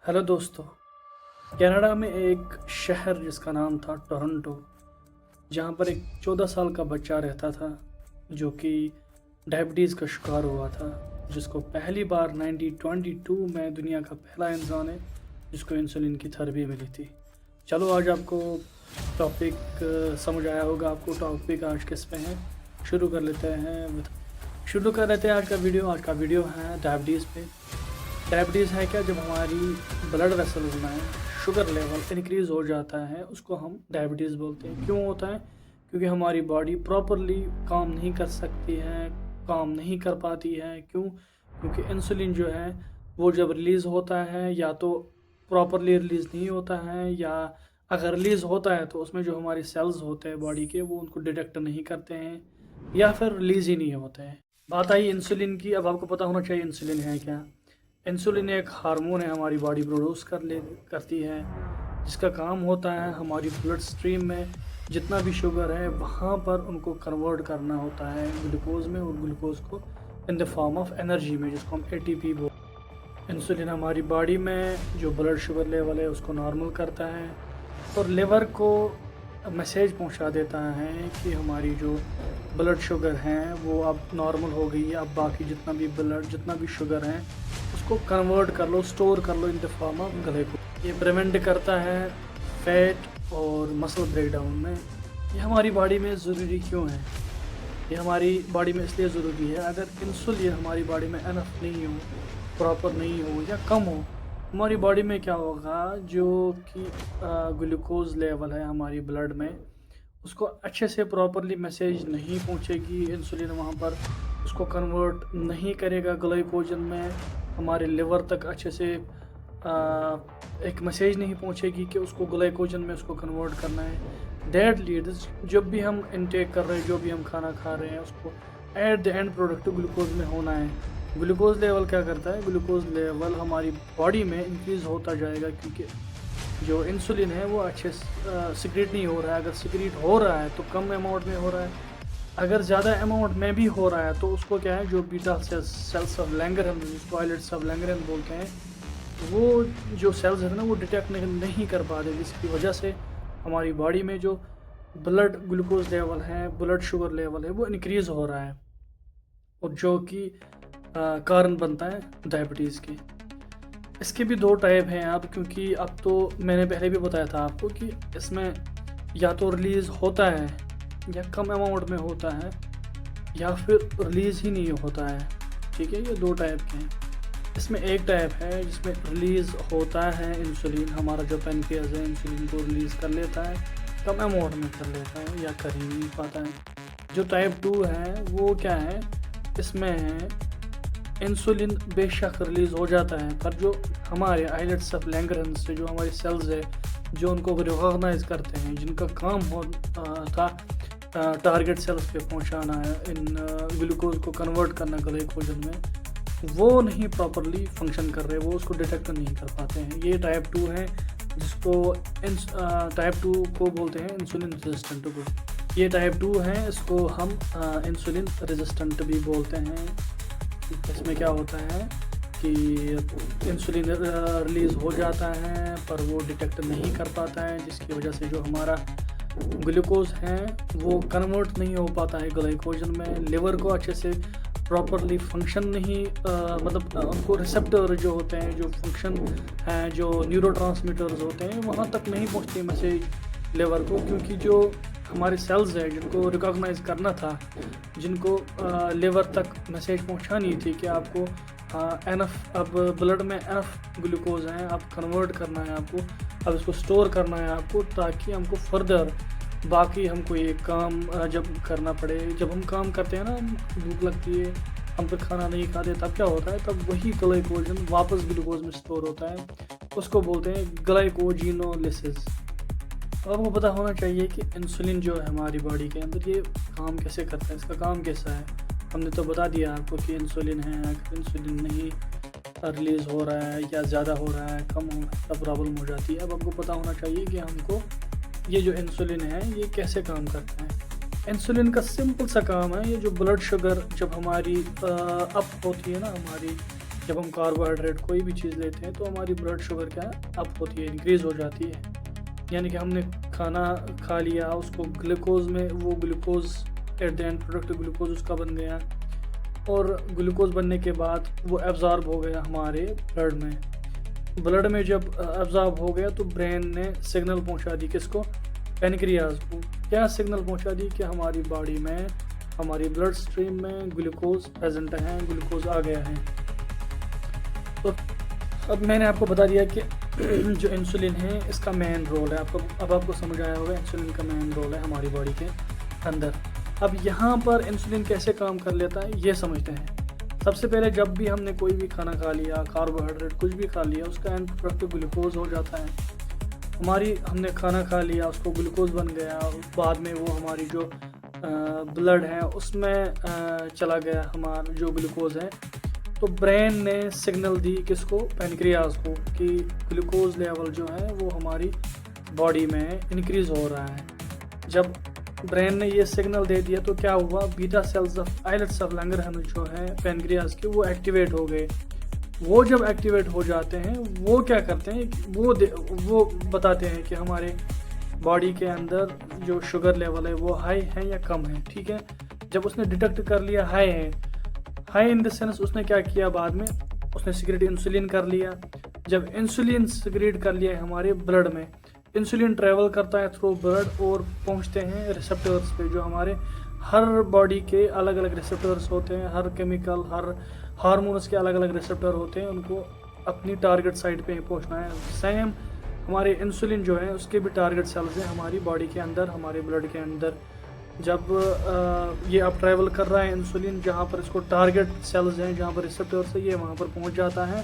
Hello दोस्तों। Canada में एक शहर जिसका नाम था टोरंटो, जहाँ पर एक 14 साल का बच्चा रहता था जो कि डायबिटीज़ का शिकार हुआ था, जिसको पहली बार 1922 में दुनिया का पहला इंसान है जिसको इंसुलिन की थेरेपी मिली थी। चलो आज आपको टॉपिक समझ आया होगा। आपको टॉपिक आज किस पे है, शुरू कर लेते हैं। आज का वीडियो है डायबिटीज़ पे। डायबिटीज़ है क्या? जब हमारी ब्लड वेसल्स में शुगर लेवल इंक्रीज़ हो जाता है उसको हम डायबिटीज़ बोलते हैं। क्यों होता है? क्योंकि हमारी बॉडी प्रॉपरली काम नहीं कर सकती है, काम नहीं कर पाती है। क्यों? क्योंकि इंसुलिन जो है वो जब रिलीज़ होता है या तो प्रॉपरली रिलीज़ नहीं होता है, या अगर रिलीज़ होता है तो उसमें जो हमारे सेल्स होते हैं बॉडी के वो उनको डिटेक्ट नहीं करते हैं, या फिर रिलीज़ ही नहीं होते हैं। बात आई इंसुलिन की। अब आपको पता होना चाहिए इंसुलिन है क्या। इंसुलिन एक हार्मोन है, हमारी बॉडी प्रोड्यूस करती है, जिसका काम होता है हमारी ब्लड स्ट्रीम में जितना भी शुगर है वहाँ पर उनको कन्वर्ट करना होता है ग्लूकोज में, और ग्लूकोज को इन द फॉर्म ऑफ एनर्जी में, जिसको हम एटीपी बोलते हैं। इंसुलिन हमारी बॉडी में जो ब्लड शुगर लेवल है उसको नॉर्मल करता है और लिवर को मैसेज पहुंचा देता है कि हमारी जो ब्लड शुगर है वो अब नॉर्मल हो गई है। अब बाकी जितना भी शुगर है उसको कन्वर्ट कर लो, स्टोर कर लो in the form of glucose. ये प्रिवेंट करता है फैट और मसल ब्रेकडाउन में। ये हमारी बॉडी में ज़रूरी क्यों है? ये हमारी बॉडी में इसलिए ज़रूरी है, अगर इंसुलिन हमारी बॉडी में इनफ नहीं हो, प्रॉपर नहीं हो या कम हो, हमारी बॉडी में क्या होगा, जो कि ग्लूकोज लेवल है हमारी ब्लड में उसको अच्छे से प्रॉपरली मैसेज नहीं पहुंचेगी। इंसुलिन वहाँ पर उसको कन्वर्ट नहीं करेगा ग्लाइकोजन में, हमारे लिवर तक अच्छे से एक मैसेज नहीं पहुंचेगी कि उसको ग्लाइकोजन में उसको कन्वर्ट करना है। दैट लीड्स, जब भी हम इनटेक कर रहे हैं, जो भी हम खाना खा रहे हैं, उसको at the end product glucose में होना है। ग्लूकोज लेवल क्या करता है? ग्लूकोज लेवल हमारी बॉडी में इंक्रीज़ होता जाएगा, क्योंकि जो इंसुलिन है वो अच्छे सिक्रीट नहीं हो रहा है। अगर सिक्रीट हो रहा है तो कम अमाउंट में हो रहा है, अगर ज़्यादा अमाउंट में भी हो रहा है तो उसको क्या है, जो बीटा सेल्स ऑफ लैंगरहैम, जिसको आइलेट्स ऑफ लैंगरहैम बोलते हैं, वो जो सेल्स है ना वो डिटेक्ट नहीं कर पाते, जिसकी वजह से हमारी बॉडी में जो ब्लड ग्लूकोज लेवल है, ब्लड शुगर लेवल है, वो इंक्रीज़ हो रहा है, और जो कि कारण बनता है डायबिटीज़ के। इसके भी दो टाइप हैं अब, क्योंकि अब तो मैंने पहले भी बताया था आपको कि इसमें या तो रिलीज़ होता है या कम अमाउंट में होता है, या फिर रिलीज़ ही नहीं होता है। ठीक है, ये दो टाइप के हैं। इसमें एक टाइप है जिसमें रिलीज़ होता है इंसुलिन, हमारा जो पैनक्रियाज है इंसुलिन को रिलीज़ कर लेता है, कम अमाउंट में कर लेता है या कर ही नहीं पाता है। जो टाइप 2 है वो क्या है, इसमें है इंसुलिन बेशक रिलीज़ हो जाता है, पर जो हमारे आइलेट्स ऑफ लैंगरहैम से जो हमारे सेल्स है जो उनको रिकॉग्नाइज करते हैं, जिनका काम हो था टारगेट सेल्स पे पहुंचाना है, इन ग्लूकोज को कन्वर्ट करना ग्लाइकोजन में, वो नहीं प्रॉपरली फंक्शन कर रहे, वो उसको डिटेक्ट नहीं कर पाते हैं। ये टाइप 2 है, जिसको टाइप 2 को बोलते हैं इंसुलिन रेजिस्टेंट ग्रुप। ये टाइप 2 है, इसको हम इंसुलिन रेजिस्टेंट भी बोलते हैं। इसमें क्या होता है कि इंसुलिन रिलीज़ हो जाता है पर वो डिटेक्ट नहीं कर पाता है, जिसकी वजह से जो हमारा ग्लूकोज है वो कन्वर्ट नहीं हो पाता है ग्लाइकोजन में। लिवर को अच्छे से प्रॉपरली फंक्शन नहीं मतलब उनको रिसेप्टर जो होते हैं, जो फंक्शन हैं, जो न्यूरोट्रांसमीटर्स होते हैं, वहाँ तक नहीं पहुँचती मैसेज लिवर को, क्योंकि जो हमारे सेल्स है जिनको रिकॉग्नाइज करना था, जिनको लिवर तक मैसेज पहुंचानी थी कि आपको एनफ, अब ब्लड में एनफ ग्लूकोज है, अब कन्वर्ट करना है आपको, अब इसको स्टोर करना है आपको, ताकि हमको फर्दर बाकी हमको ये काम जब करना पड़े, जब हम काम करते हैं ना, भूख लगती है, हम फिर खाना नहीं खाते, तब क्या होता है, तब वही ग्लाइकोजन वापस ग्लूकोज में स्टोर होता है, उसको बोलते हैं ग्लाइकोजिनोलिसिस। तो आपको पता होना चाहिए कि इंसुलिन जो है हमारी बॉडी के अंदर ये काम कैसे करता है, इसका काम कैसा है। हमने तो बता दिया आपको कि इंसुलिन है, अगर इंसुलिन नहीं रिलीज़ हो रहा है या ज़्यादा हो रहा है, कम हो रहा है, तब प्रॉब्लम हो जाती है। अब आपको पता होना चाहिए कि हमको ये जो इंसुलिन है ये कैसे काम करता है। इंसुलिन का सिंपल सा काम है, ये जो ब्लड शुगर जब हमारी अप होती है ना, हमारी जब हम कार्बोहाइड्रेट कोई भी चीज़ लेते हैं तो हमारी ब्लड शुगर क्या अप होती है, इंक्रीज़ हो जाती है। यानी कि हमने खाना खा लिया, उसको ग्लूकोज में, वो glucose at the end product glucose उसका बन गया, और ग्लूकोज बनने के बाद वो एब्जॉर्ब हो गया हमारे ब्लड में। ब्लड में जब एब्जॉर्ब हो गया तो ब्रेन ने सिग्नल पहुंचा दी, किसको? पेनक्रियाज को। क्या सिग्नल पहुंचा दी? कि हमारी बॉडी में, हमारी ब्लड स्ट्रीम में ग्लूकोज प्रेजेंट है, ग्लूकोज आ गया है। तो अब मैंने आपको बता दिया कि जो इंसुलिन है इसका मेन रोल है। अब आपको समझ आया होगा इंसुलिन का मेन रोल है हमारी बॉडी के अंदर। अब यहाँ पर इंसुलिन कैसे काम कर लेता है ये समझते हैं। सबसे पहले जब भी हमने कोई भी खाना खा लिया, कार्बोहाइड्रेट कुछ भी खा लिया, उसका एंड प्रोडक्ट ग्लूकोज हो जाता है। हमने खाना खा लिया, उसको ग्लूकोज बन गया, बाद में वो हमारी जो ब्लड है उसमें चला गया हमारा जो ग्लूकोज है। तो ब्रेन ने सिग्नल दी किसको? पेनक्रियाज को, कि ग्लूकोज लेवल जो है वो हमारी बॉडी में इंक्रीज़ हो रहा है। जब ब्रेन ने ये सिग्नल दे दिया तो क्या हुआ? Beta cells of islets of Langerhans जो है पेनक्रियाज के, वो एक्टिवेट हो गए। वो जब एक्टिवेट हो जाते हैं वो क्या करते हैं? वो बताते हैं कि हमारे बॉडी के अंदर जो शुगर लेवल है वो हाई है या कम है। ठीक है, जब उसने डिटेक्ट कर लिया हाई है, हाई इन द सेंस उसने क्या किया? बाद में उसने सिक्रेट इंसुलिन कर लिया। जब इंसुलिन सिक्रेट कर लिया है हमारे ब्लड में, इंसुलिन ट्रेवल करता है थ्रू ब्लड और पहुंचते हैं रिसेप्टर्स पे, जो हमारे हर बॉडी के अलग अलग रिसेप्टर्स होते हैं। हर केमिकल, हर हार्मोन्स के अलग अलग रिसेप्टर होते हैं, उनको अपनी टारगेट साइट पे ही पहुंचना है। सेम हमारे इंसुलिन जो है उसके भी टारगेट सेल्स हैं हमारी बॉडी के अंदर, हमारे ब्लड के अंदर। जब ये अब ट्रैवल कर रहा है इंसुलिन, जहाँ पर इसको टारगेट सेल्स हैं, जहाँ पर रिसेप्टर्स है, ये वहाँ पर पहुँच जाता है।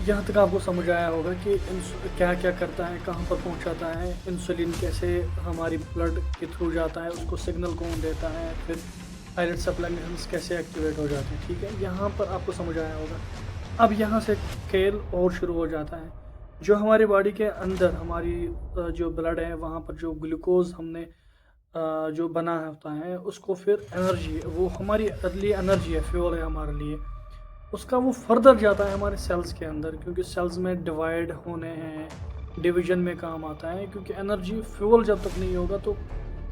यहाँ तक आपको समझ आया होगा कि क्या क्या करता है, कहाँ पर पहुँचाता है, इंसुलिन कैसे हमारी ब्लड के थ्रू जाता है, उसको सिग्नल कौन देता है, फिर आइलेट्स ऑफ लैंगरहैंस कैसे एक्टिवेट हो जाते हैं। ठीक है, यहाँ पर आपको समझ आया होगा। अब यहाँ से खेल और शुरू हो जाता है। जो हमारी बॉडी के अंदर हमारी जो ब्लड है, वहाँ पर जो ग्लूकोज हमने जो बना होता है, उसको फिर एनर्जी, वो हमारी अर्ली एनर्जी है, फ्यूल है हमारे लिए, उसका वो फर्दर जाता है हमारे सेल्स के अंदर, क्योंकि सेल्स में डिवाइड होने हैं, डिवीजन में काम आता है। क्योंकि एनर्जी, फ्यूल जब तक नहीं होगा, तो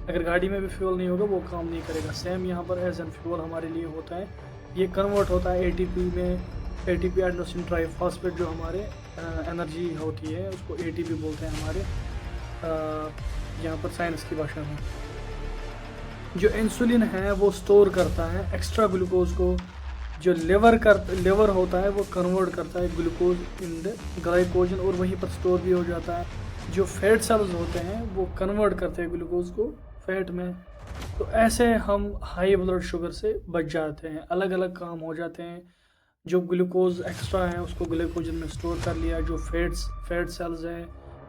अगर गाड़ी में भी फ्यूल नहीं होगा वो काम नहीं करेगा। सेम यहाँ पर एज एन फ्यूल हमारे लिए होता है। ये कन्वर्ट होता है एटीपी में, एटीपी एडेनोसिन ट्राइफॉस्फेट, जो हमारे एनर्जी होती है उसको एटीपी बोलते हैं हमारे यहाँ पर साइंस की भाषा में। जो इंसुलिन है वो स्टोर करता है एक्स्ट्रा ग्लूकोज को, जो लिवर होता है वो कन्वर्ट करता है ग्लूकोज इन द ग्लाइकोजन, और वहीं पर स्टोर भी हो जाता है। जो फैट सेल्स होते हैं वो कन्वर्ट करते हैं ग्लूकोज को फैट में। तो ऐसे हम हाई ब्लड शुगर से बच जाते हैं, अलग अलग काम हो जाते हैं। जो ग्लूकोज एक्स्ट्रा है उसको ग्लाइकोजन में स्टोर कर लिया, जो फैट सेल्स हैं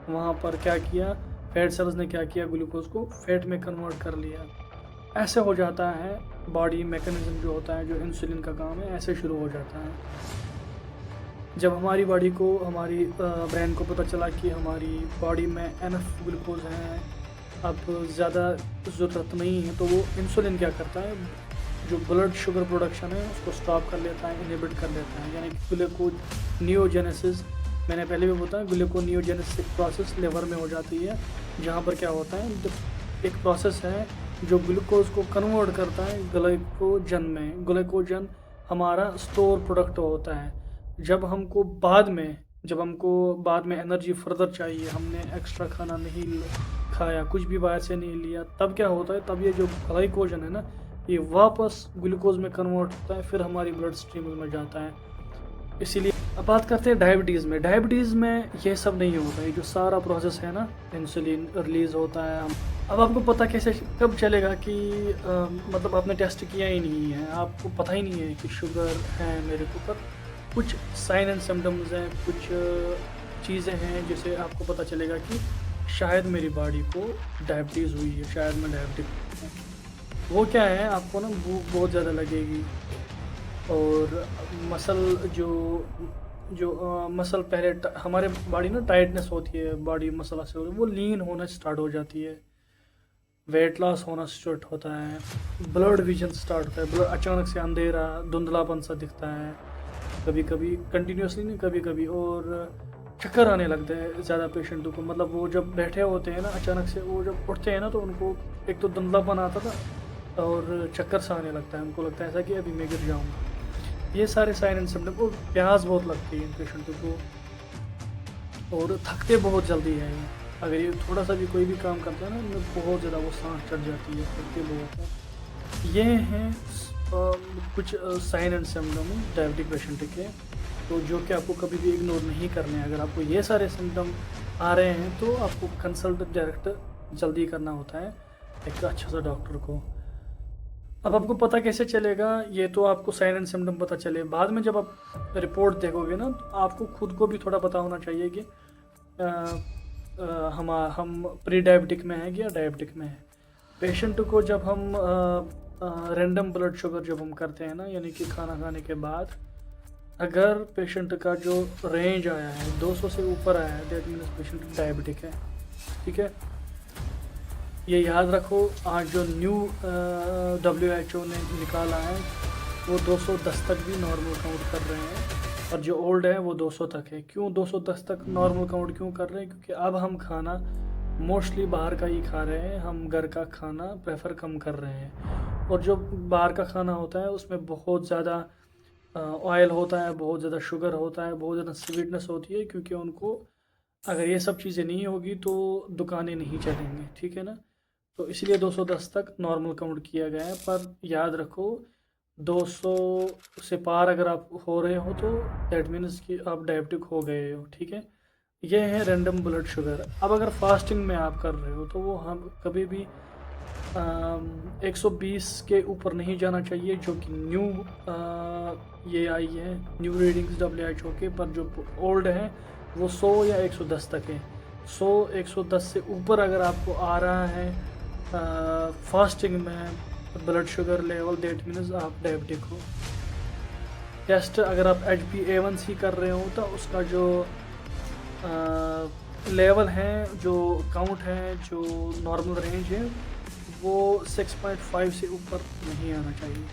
वहाँ पर क्या किया, फैट सेल्स ने क्या किया, ग्लूकोज को फैट में कन्वर्ट कर लिया। ऐसे हो जाता है बॉडी मैकेनिज्म जो होता है, जो इंसुलिन का काम है, ऐसे शुरू हो जाता है। जब हमारी बॉडी को, हमारी ब्रेन को पता चला कि हमारी बॉडी में एनफ ग्लूकोज है, अब ज़्यादा ज़रूरत नहीं है, तो वो इंसुलिन क्या करता है, जो ब्लड शुगर प्रोडक्शन है उसको स्टॉप कर लेता है, इनहिबिट कर लेता है। यानी कि ग्लूकोनियोजेनेसिस, मैंने पहले भी बताया, ग्लूकोनियोजेनेसिस प्रोसेस लिवर में हो जाती है, जहाँ पर क्या होता है, एक प्रोसेस है जो ग्लूकोज को कन्वर्ट करता है ग्लाइकोजन में। ग्लाइकोजन हमारा स्टोर प्रोडक्ट होता है। जब हमको बाद में एनर्जी फर्दर चाहिए, हमने एक्स्ट्रा खाना नहीं खाया, कुछ भी बाहर से नहीं लिया, तब क्या होता है, तब ये जो ग्लाइकोजन है ना, ये वापस ग्लूकोज में कन्वर्ट होता है, फिर हमारी ब्लड स्ट्रीम में जाता है। इसीलिए अब बात करते हैं डायबिटीज़ में। डायबिटीज़ में ये सब नहीं होता है, जो सारा प्रोसेस है ना, इंसुलिन रिलीज़ होता है। अब आपको पता कैसे कब चलेगा कि मतलब आपने टेस्ट किया ही नहीं है, आपको पता ही नहीं है कि शुगर है मेरे को, पर कुछ साइन एंड सिम्टम्स हैं, कुछ चीज़ें हैं जिससे आपको पता चलेगा कि शायद मेरी बॉडी को डायबिटीज़ हुई है, शायद मैं डायबिटिक हूँ। वो क्या है, आपको ना भूख बहुत ज़्यादा लगेगी, और मसल मसल पहले हमारे बॉडी ना टाइटनेस होती है, बॉडी मसल से वो लीन होना स्टार्ट हो जाती है, वेट लॉस होना स्टार्ट होता है, ब्लड विजन स्टार्ट होता है, ब्लड अचानक से अंधेरा धुंधलापन सा दिखता है, कभी कभी कंटिन्यूसली नहीं, कभी कभी। और चक्कर आने लगते हैं ज़्यादा पेशेंटों को, मतलब वो जब बैठे होते हैं ना, अचानक से वो जब उठते हैं ना तो उनको एक तो धुंधलापन आता था और चक्कर सा आने लगता है, उनको लगता है ऐसा कि अभी मैं गिर जाऊँगा। ये सारे साइन एंड सिम्टम, को प्यास बहुत लगती है इन पेशेंटों को और थकते बहुत जल्दी हैं ये। अगर ये थोड़ा सा भी कोई भी काम करता है ना, इनमें बहुत ज़्यादा वो सांस चढ़ जाती है, थकते बहुत हैं। ये हैं कुछ sign and symptom diabetic patient के, तो जो कि आपको कभी भी इग्नोर नहीं करने हैं। अगर आपको ये सारे सिम्टम आ रहे हैं तो आपको कंसल्ट डायरेक्ट जल्दी करना होता है एक अच्छा सा डॉक्टर को। अब आपको पता कैसे चलेगा, ये तो आपको साइन एंड सिम्टम पता चले, बाद में जब आप रिपोर्ट देखोगे ना तो आपको खुद को भी थोड़ा पता होना चाहिए कि हम प्री डायबिटिक में हैं या डायबिटिक में हैं। पेशेंट को जब हम रैंडम ब्लड शुगर जब हम करते हैं ना, यानी कि खाना खाने के बाद अगर पेशेंट का जो रेंज आया है 200 से ऊपर आया है, दैट मीन्स पेशेंट डायबिटिक है। ठीक है, ये याद रखो। आज जो न्यू WHO ने निकाला है वो 210 तक भी नॉर्मल काउंट कर रहे हैं, और जो ओल्ड है वो 200 तक है। क्यों 210 तक नॉर्मल काउंट क्यों कर रहे हैं? क्योंकि अब हम खाना मोस्टली बाहर का ही खा रहे हैं, हम घर का खाना प्रेफर कम कर रहे हैं। और जो बाहर का खाना होता है उसमें बहुत ज़्यादा ऑयल होता है, बहुत ज़्यादा शुगर होता है, बहुत ज़्यादा स्वीटनेस होती है, क्योंकि उनको अगर ये सब चीज़ें नहीं होगी तो दुकानें नहीं चलेंगी। ठीक है ना, तो इसलिए 210 तक नॉर्मल काउंट किया गया है। पर याद रखो 200 से पार अगर आप हो रहे हो तो दैट मीन्स कि आप डायबिटिक हो गए हो। ठीक है, ये है रैंडम ब्लड शुगर। अब अगर फास्टिंग में आप कर रहे हो तो वो हम कभी भी 120 के ऊपर नहीं जाना चाहिए, जो कि न्यू ये आई है न्यू रीडिंग्स WHO के। पर जो ओल्ड है वो 100 या 110 तक है। 100 110 से ऊपर अगर आपको आ रहा है फास्टिंग में blood sugar level, that means आप डायबिटिक हो। टेस्ट अगर आप HbA1c कर रहे हो तो उसका जो लेवल है, जो काउंट है, जो नॉर्मल रेंज है वो 6.5 से ऊपर नहीं आना चाहिए।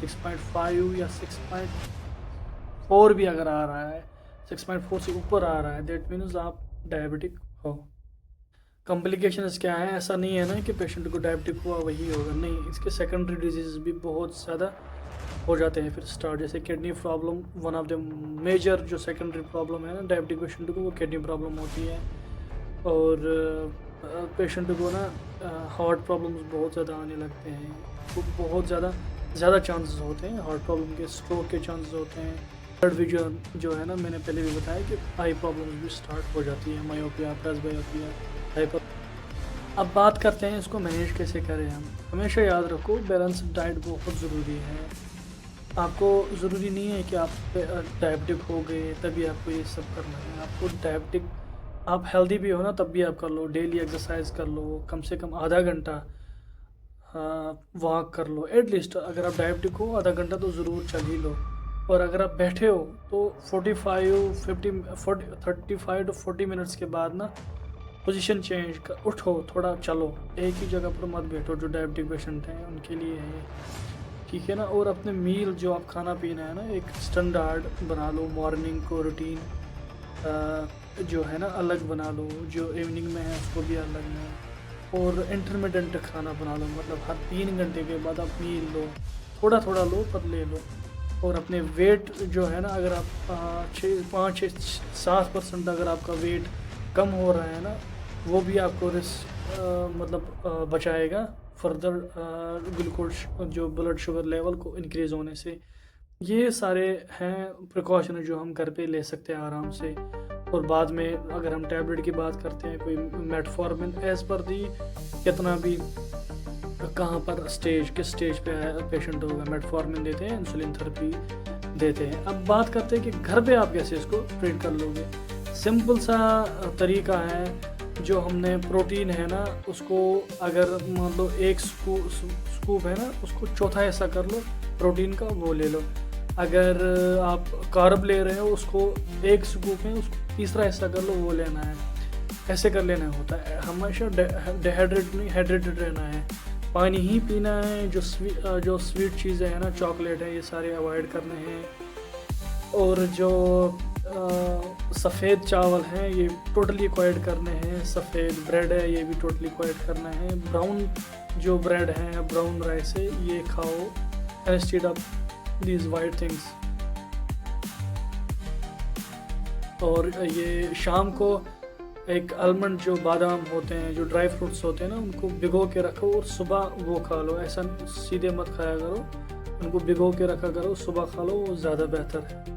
6.5 या 6.4 भी अगर आ रहा है, 6.4 से ऊपर आ रहा है, दैट मीन्स आप डायबिटिक हो। कॉम्प्लिकेशंस क्या है? ऐसा नहीं है ना कि पेशेंट को डायबिटिक हुआ वही होगा, नहीं, इसके सेकेंडरी डिजीज़ भी बहुत ज़्यादा हो जाते हैं फिर स्टार्ट। जैसे kidney problem, one of the major जो सेकेंडरी प्रॉब्लम है ना डायबिटिक पेशेंट को, वो किडनी प्रॉब्लम होती है। और पेशेंट को ना हार्ट प्रॉब्लम्स बहुत ज़्यादा आने लगते हैं, तो बहुत ज़्यादा चांसेस होते हैं हार्ट प्रॉब्लम के, स्ट्रोक के चांसेस होते हैं। ब्लड विजन जो है ना, मैंने पहले भी बताया कि आई प्रॉब्लम्स भी स्टार्ट हो जाती है, मायोपिया, प्रेसबायोपिया, हाइपर। अब बात करते हैं इसको मैनेज कैसे करें हम। हमेशा याद रखो बैलेंस्ड डाइट बहुत ज़रूरी है। आपको ज़रूरी नहीं है कि आप डायबिटिक हो गए तभी आपको ये सब करना है। आपको डायबिटिक, आप हेल्दी भी हो ना तब भी आप कर लो, डेली एक्सरसाइज कर लो, कम से कम आधा घंटा वॉक कर लो एटलीस्ट। अगर आप डायबिटिक हो आधा घंटा तो ज़रूर चल ही लो। और अगर आप बैठे हो तो 35 to 40 मिनट्स के बाद ना पोजीशन चेंज कर, उठो, थोड़ा चलो, एक ही जगह पर मत बैठो। जो डायबिटिक पेशेंट हैं उनके लिए है ये, ठीक है ना। और अपने मील जो आप खाना पीना है ना, एक स्टैंडर्ड बना लो, मॉर्निंग को रूटीन जो है ना अलग बना लो, जो इवनिंग में है उसको भी अलग में। और इंटरमिटेंट खाना बना लो, मतलब हर 3 घंटे के बाद आप मील लो, थोड़ा थोड़ा लो पर ले लो। और अपने वेट जो है ना, अगर आप 5-7% अगर आपका वेट कम हो रहा है ना, वो भी आपको मतलब बचाएगा फर्दर ग्लूकोज जो ब्लड शुगर लेवल को इंक्रीज़ होने से। ये सारे हैं प्रिकॉशन जो हम घर पे ले सकते हैं आराम से। और बाद में अगर हम टैबलेट की बात करते हैं, कोई मेटफॉर्मिन एज पर दी कितना भी कहाँ पर स्टेज, किस स्टेज पे पेशेंट होगा, मेटफॉर्मिन देते हैं, इंसुलिन थेरेपी देते हैं। अब बात करते हैं कि घर पे आप कैसे इसको ट्रीट कर लोगे। सिंपल सा तरीका है, जो हमने प्रोटीन है ना उसको अगर मान लो 1 स्कूप है ना, उसको चौथा हिस्सा कर लो प्रोटीन का, वो ले लो। अगर आप कार्ब ले रहे हो उसको 1 स्कूप है, उसको तीसरा हिस्सा कर लो, वो लेना है। ऐसे कर लेना होता है। हमेशा हाइड्रेटेड रहना है, पानी ही पीना है। जो स्वीट चीज़ें हैं ना, चॉकलेट है, ये सारे अवॉइड करने हैं। और जो सफ़ेद चावल हैं ये टोटली अवॉइड करने हैं। सफ़ेद ब्रेड है ये भी टोटली अवॉइड करना है। ब्राउन जो ब्रेड है, ब्राउन राइस है, ये खाओ instead of these white things. और ये शाम को एक आलमंड जो बादाम होते हैं, जो ड्राई फ्रूट्स होते हैं ना, उनको भिगो के रखो और सुबह वो खा लो। ऐसा सीधे मत खाया करो, उनको भिगो के रखा करो, सुबह खा लो, वो ज़्यादा बेहतर है।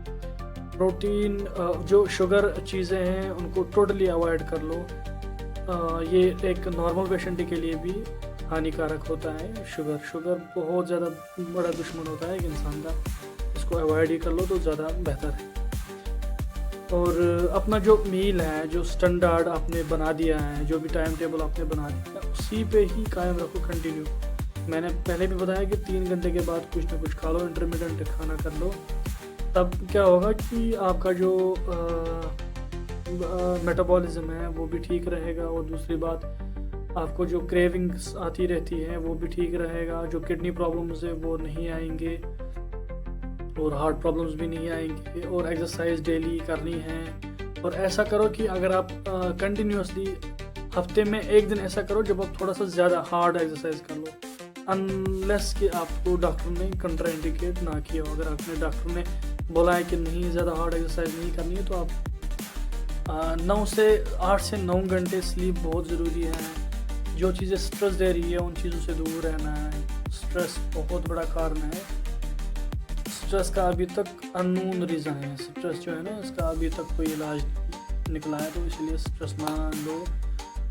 प्रोटीन जो शुगर चीज़ें हैं उनको टोटली अवॉइड कर लो। ये एक नॉर्मल पेशेंट के लिए भी हानिकारक होता है। शुगर बहुत ज़्यादा बड़ा दुश्मन होता है एक इंसान का, इसको अवॉइड ही कर लो तो ज़्यादा बेहतर है। और अपना जो मील है, जो स्टैंडर्ड आपने बना दिया है, जो भी टाइम टेबल आपने बना दिया है, उसी पे ही कायम रखो, कंटिन्यू। मैंने पहले भी बताया कि 3 घंटे के बाद कुछ ना कुछ खा लो, इंटरमिटेंट खाना कर लो। तब क्या होगा कि आपका जो मेटाबॉलिज्म है वो भी ठीक रहेगा। और दूसरी बात, आपको जो क्रेविंग्स आती रहती है वो भी ठीक रहेगा। जो किडनी प्रॉब्लम्स है वो नहीं आएंगे और हार्ट प्रॉब्लम्स भी नहीं आएंगे। और एक्सरसाइज डेली करनी है। और ऐसा करो कि अगर आप कंटिन्यूसली हफ्ते में 1 दिन ऐसा करो जब आप थोड़ा सा ज़्यादा हार्ड एक्सरसाइज कर लो, अनलेस कि आपको डॉक्टर ने कंट्राइंडिकेट ना किया हो। अगर आपने डॉक्टर ने बोला है कि नहीं ज़्यादा हार्ड एक्सरसाइज नहीं करनी है, तो आप 8 से 9 घंटे स्लीप बहुत ज़रूरी है। जो चीज़ें स्ट्रेस दे रही है उन चीज़ों से दूर रहना है। स्ट्रेस बहुत बड़ा कारण है। स्ट्रेस का अभी तक अननोन रीज़न है। स्ट्रेस जो है ना, इसका अभी तक कोई इलाज निकला है, तो इसलिए स्ट्रेस ना लो,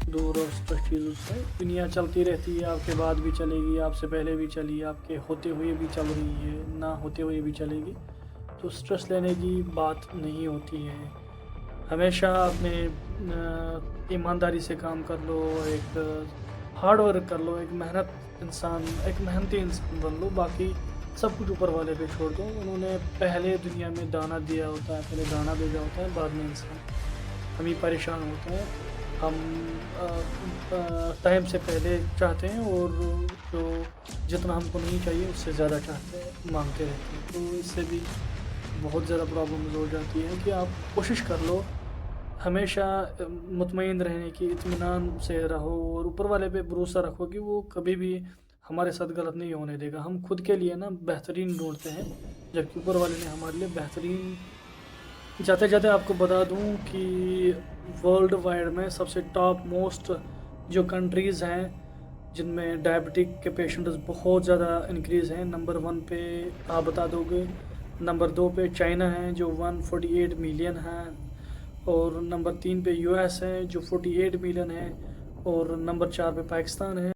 दूर और स्ट्रेस चीज़ों से। दुनिया चलती रहती है, आपके बाद भी चलेगी, आपसे पहले भी चली, आपके होते हुए भी चल रही है, ना होते हुए भी चलेगी। तो स्ट्रेस लेने की बात नहीं होती है। हमेशा अपने ईमानदारी से काम कर लो, एक हार्ड वर्क कर लो, एक मेहनती इंसान बन लो। बाकी सब कुछ ऊपर वाले पे छोड़ दो। उन्होंने पहले दुनिया में दाना दिया होता है, पहले दाना भेजा होता है, बाद में इंसान। हम ही परेशान होते हैं, हम टाइम से पहले चाहते हैं और जो जितना हमको नहीं चाहिए उससे ज़्यादा चाहते हैं, मांगते रहते हैं। तो इससे भी बहुत ज़्यादा प्रॉब्लम्स हो जाती है। कि आप कोशिश कर लो हमेशा मुतमईन रहने की, इत्मीनान से रहो और ऊपर वाले पे भरोसा रखो कि वो कभी भी हमारे साथ गलत नहीं होने देगा। हम खुद के लिए ना बेहतरीन ढूंढते हैं, जबकि ऊपर वाले ने हमारे लिए बेहतरीन। जाते जाते आपको बता दूं कि वर्ल्ड वाइड में सबसे टॉप मोस्ट जो कंट्रीज़ हैं जिनमें डायबिटिक के पेशेंट्स बहुत ज़्यादा इंक्रीज़ हैं, नंबर 1 पे आप बता दोगे। नंबर 2 पे चाइना है जो 148 मिलियन है। और नंबर 3 पे यूएस है जो 48 मिलियन है। और नंबर 4 पे पाकिस्तान है।